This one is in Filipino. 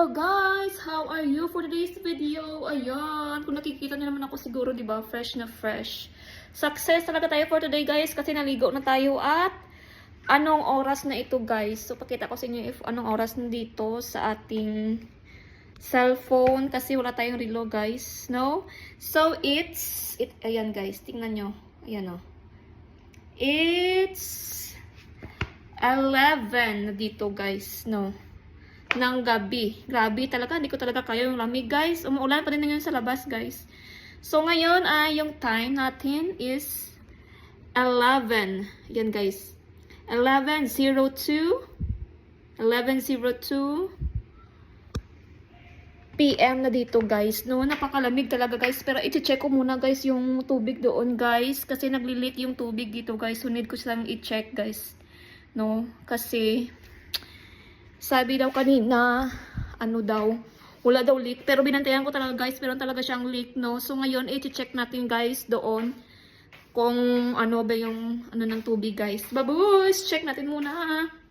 Hello guys, how are you for today's video? Ayan, kung nakikita niyo naman ako siguro, 'di ba? Fresh na fresh. Success talaga tayo for today guys kasi naligo na tayo at anong oras na ito guys? So pakita ko sa inyo if anong oras na dito sa ating cellphone kasi wala tayong relo guys, no? So ayan guys, tingnan nyo. Ayan oh. It's 11 na dito guys, no? Ng gabi. Grabe talaga, hindi ko talaga kaya yung lamig guys. Umuulan pa din ngayon sa labas guys. So ngayon ay yung time natin is 11. Yan guys. 11:02 PM na dito guys. No, napakalamig talaga guys. Pero i-check ko muna guys yung tubig doon guys. Kasi nagli-leak yung tubig dito guys. So need ko silang i-check guys. No, kasi sabi daw kanina, ano daw, wala daw leak. Pero binantayan ko talaga guys, meron talaga siyang leak, no? So ngayon, i-check natin guys doon kung ano ba yung ano ng tubig guys. Babush! Check natin muna.